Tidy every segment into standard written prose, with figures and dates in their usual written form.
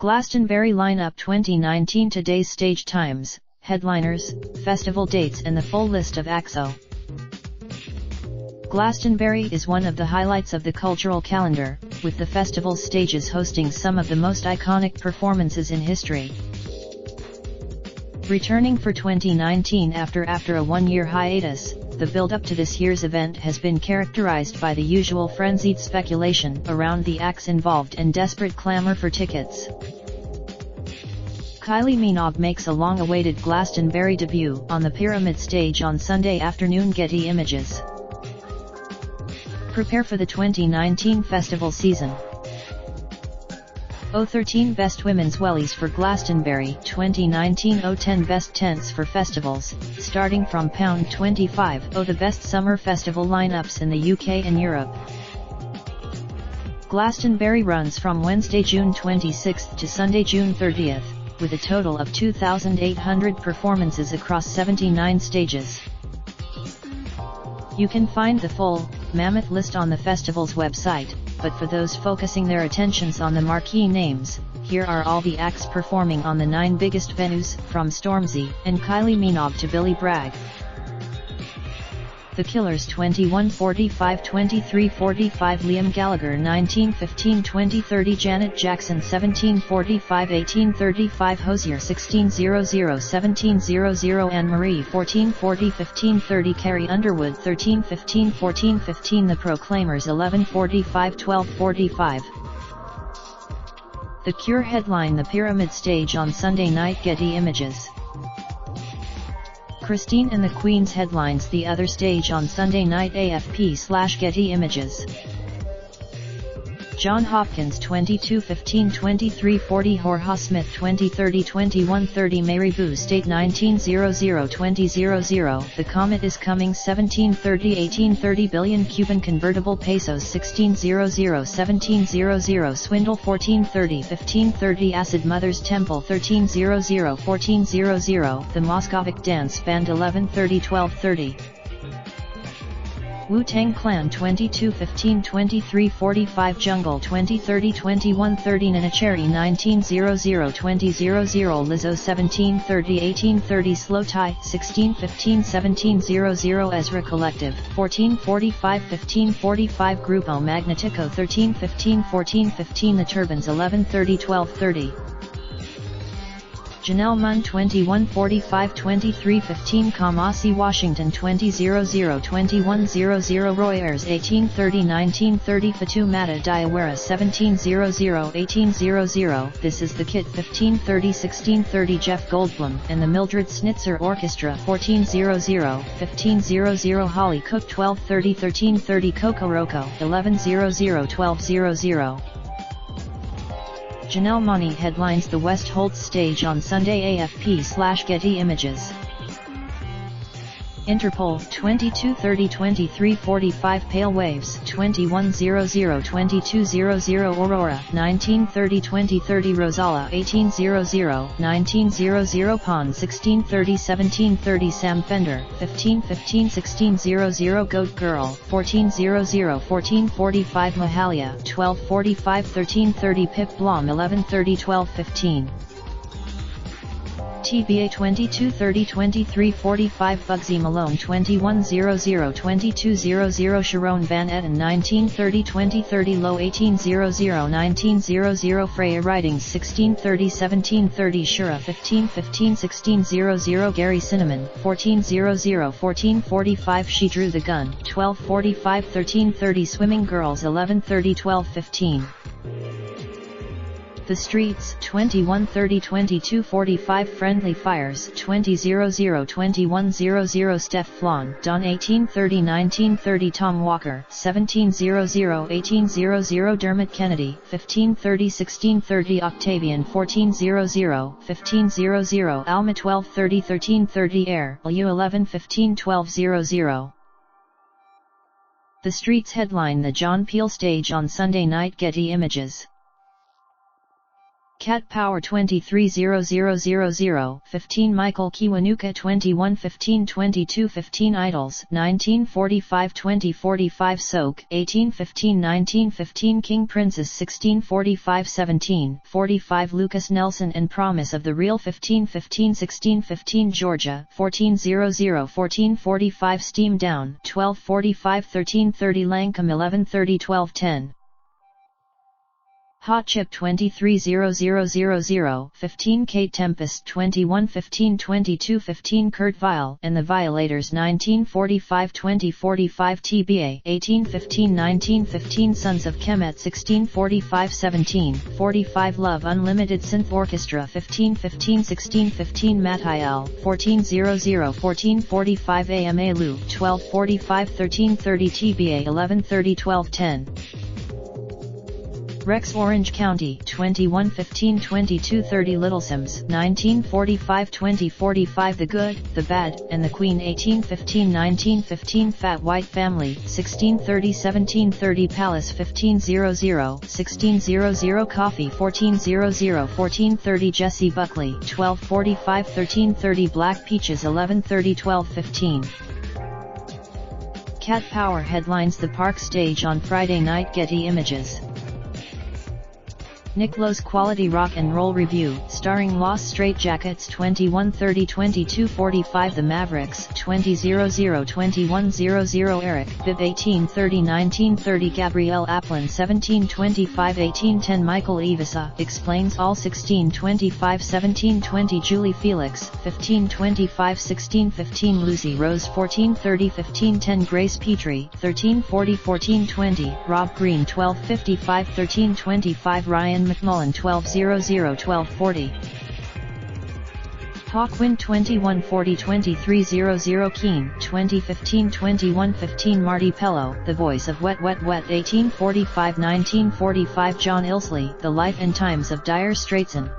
Glastonbury lineup 2019. Today's stage times, headliners, festival dates and the full list of acts. Glastonbury is one of the highlights of the cultural calendar, with the festival stages hosting some of the most iconic performances in history. Returning for 2019 after a one-year hiatus, the build-up to this year's event has been characterized by the usual frenzied speculation around the acts involved and desperate clamor for tickets. Kylie Minogue makes a long-awaited Glastonbury debut on the Pyramid stage on Sunday afternoon. Getty Images. Prepare for the 2019 festival season. 13 Best Women's Wellies for Glastonbury 2019. 10 Best Tents for Festivals, starting from £25. The best summer festival lineups in the UK and Europe. Glastonbury runs from Wednesday, June 26th to Sunday, June 30th, with a total of 2,800 performances across 79 stages. You can find the full, mammoth list on the festival's website, but for those focusing their attentions on the marquee names, here are all the acts performing on the 9 biggest venues, from Stormzy and Kylie Minogue to Billy Bragg. The Killers 21:45, 23:45, Liam Gallagher 19:15, 20:30, Janet Jackson 17:45, 18:35, Hozier 16:00, 17:00, Anne Marie 14:40, 15:30, Carrie Underwood 13:15, 14:15, The Proclaimers 11:45, 12:45. The Cure headline the Pyramid stage on Sunday night. Getty Images. Christine and the Queens headlines the other stage on Sunday night. AFP/Getty Images. John Hopkins 22:15, 23:40, Jorge Smith 20:30, 21:30, Mary Boo State 19:00, 20:00, The Comet is Coming 17:30, 18:30, Billion Cuban Convertible Pesos 16:00, 17:00, Swindle 14:30, 15:30, Acid Mother's Temple 13:00, 14:00, The Moscovic Dance Band 11:30, 12:30. Wu-Tang Clan 22:15, 23:45, Jungle 20:30, 21:30, Ninacheri 19:00, 20:00, Lizzo 17:30, 18:30, Slow Tie 16:15, 17:00, Ezra Collective 14:45, 15:45, Grupo Magnetico 13:15, 14:15, The Turbans 11:30, 12:30. Janelle Munn 21:45, 23:15, Kamasi Washington 20:00, 21:00, Roy Ayers 18:30, 19:30, Fatoumata Diawara 17:00, 18:00, This Is the Kid 15:30, 16:30, Jeff Goldblum and the Mildred Snitzer Orchestra 14:00, 15:00, Holly Cook 12:30, 13:30, Coco Roco 11:00, 12:00. Janelle Monáe headlines the West Holtz stage on Sunday. AFP/Getty Images. Interpol 22:30, 23:45, Pale Waves 21:00, 22:00, Aurora 19:30, 20:30, Rosala 18:00, 19:00, Pond 16:30, 17:30, Sam Fender 15:15, 16:00, Goat Girl 14:00, 14:45, Mahalia 12:45, 13:30, Pip Blom 11:30, 12:15. TBA 22:30, 23:45, Bugsy Malone 21:00, 22:00, Sharon Van Etten 19:30, 20:30, Low 18:00, 19:00, Freya Ridings 16:30, 17:30, Shura 15:15, 16:00, Gary Cinnamon 14:00, 14:45, She Drew the Gun 12:45, 13:30, Swimming Girls 11:30, 12:15. The Streets 21:30, 22:45, Friendly Fires 20:00, 21:00, Steph Flawn Dawn 18:30, 19:30, Tom Walker 17:00, 18:00, Dermot Kennedy 15:30, 16:30, Octavian 14:00, 15:00, Alma 12:30, 13:30, Air LU 11:15, 12:00. The Streets headline the John Peel stage on Sunday night. Getty Images. Cat Power 230000, 15 Michael Kiwanuka 2115 2215 Idols 1945 2045 Soak 1815 1915 King Princess 1645 1745 Lucas Nelson and Promise of the Real 1515 1615 Georgia 1400 1445 Steam Down 1245 1330 Lancome 1130 1210 Hot Chip 230000, 15 Kate Tempest 2115 2215 Kurt Vile and the Violators 1945 2045 TBA 1815 1915 Sons of Kemet 1645 1745 Love Unlimited Synth Orchestra 1515 1615 Mathiel 1400 1445 AMA Lu 1245 1330 TBA 1130 1210 Rex Orange County 2115-2230 Little Sims 1945-2045 The Good, the Bad, and the Queen 1815-1915 Fat White Family 1630-1730 Palace 1500 1600 Coffee 1400 1430 Jesse Buckley 1245 1330 Black Peaches 1130 1215 Cat Power headlines the Park stage on Friday night. Getty Images. Nick Lowe's Quality Rock and Roll Review, starring Lost Straitjackets 2130-2245 The Mavericks 2000-2100 Eric Bibb 1830-1930 Gabrielle Applin 1725-1810 Michael Evisa Explains All 1625-1720 Julie Felix 1525-1615 Lucy Rose 1430-1510 Grace Petrie 1340-1420 Rob Green 1255-1325 Ryan McMullen 1200-1240 Hawkwind 2140-2300 Keen 2015-2115 Marty Pello, The Voice of Wet Wet Wet 1845-1945 John Ilsley, The Life and Times of Dire Straitsen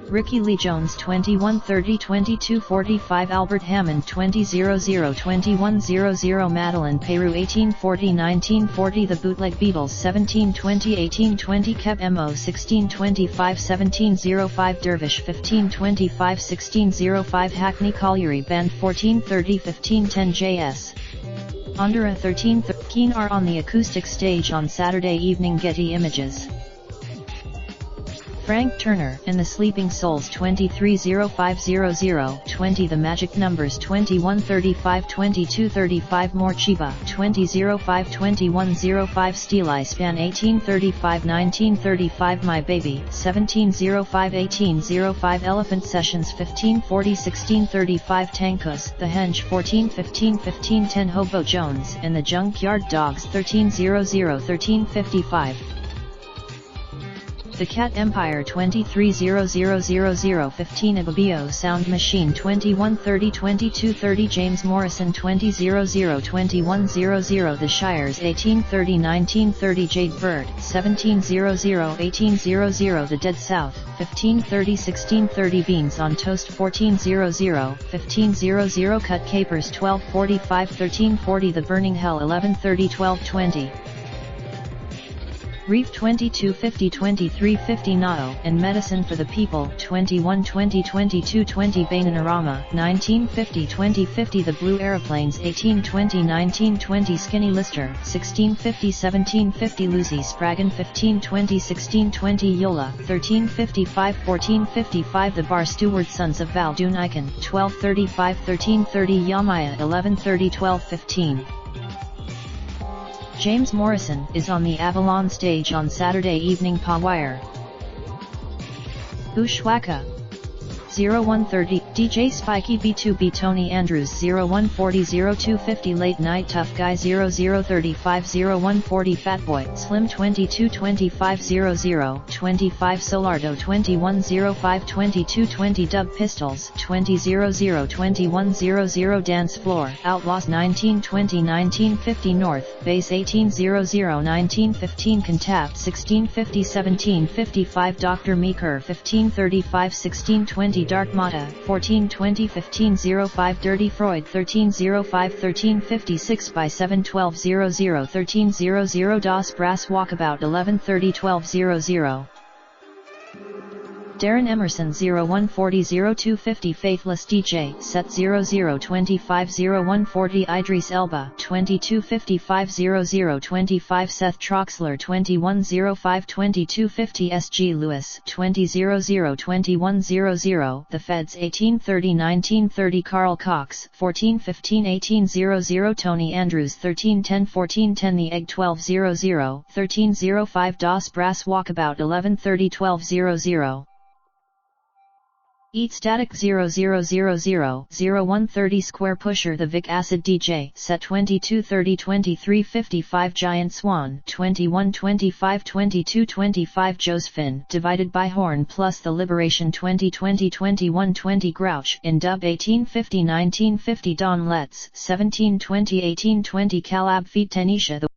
Ricky Lee Jones 2130-2245 Albert Hammond 2000-2100 Madeline Peru 1840-1940 The Bootleg Beatles 1720-1820 Kev Mo 1625-1705 Dervish 1525-1605 Hackney Colliery Band 1430-1510 JS Ondura 1330 Keen are on the acoustic stage on Saturday evening. Getty Images. Frank Turner and the Sleeping Souls 230500, 20 The Magic Numbers 2135 2235 More Chiba 2005 2105 Steel Eye Span 1835 1935 My Baby 1705 1805 Elephant Sessions 1540 1635 Tankus The Henge 1415 1510 Hobo Jones and the Junkyard Dogs 1300 1355 The Cat Empire 230000 15 Ababio Sound Machine 2130-2230 James Morrison 2000-2100 The Shires 1830-1930 Jade Bird 1700-1800 The Dead South 1530-1630 Beans on Toast 1400-1500 Cut Capers 1245-1340 The Burning Hell 1130-1220 Reef 2250-2350 Nao and Medicine for the People 2120-2220 Bananarama 1950-2050 The Blue Aeroplanes 1820-1920 Skinny Lister 1650-1750 Lucy Spraggan 1520-1620 Yola 1355-1455 The Bar Steward Sons of Val Dune Icon 1235-1330 Yamaya 1130-1215 James Morrison is on the Avalon stage on Saturday evening. Pawire Bushwacka 0130 DJ Spiky B2B Tony Andrews 0140-0250 Late Night Tough Guy 0035-0140 Fatboy Slim 222500 25 Solardo 2105-2220 Dub Pistols 2000-2100 Dance Floor Outlaws 1920-1950 North Base 1800-1915 Contact 1650-1755 Dr. Meeker 1535-1620 Dark Mata 1420-1505 Dirty Freud 1305-1356 by 71200 1300 DOS Brass Walkabout 1130-1200 Darren Emerson 0140 0250 Faithless DJ Set 0025 0140 Idris Elba 2255 0025 Seth Troxler 2105 2250 SG Lewis 2000 2100 The Feds 1830 1930 Carl Cox 1415 1800 Tony Andrews 1310 1410 The Egg 1200 1305 DOS Brass Walkabout 1130 1200 Eat Static 0000 0130 Square Pusher The Vic Acid DJ Set 2230 2355 Giant Swan 2125 2225 Josephine Divided by Horn plus The Liberation 2020 2120 Grouch in Dub 1850 1950 Don Letts 1720 1820 Calab Feet Tanisha The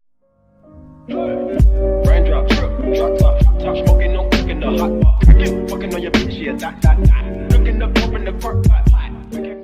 Raindrop, drop top, smoking, no cooking the hot pot. Fucking on your bitch, yeah, that. Looking up, open the park pot.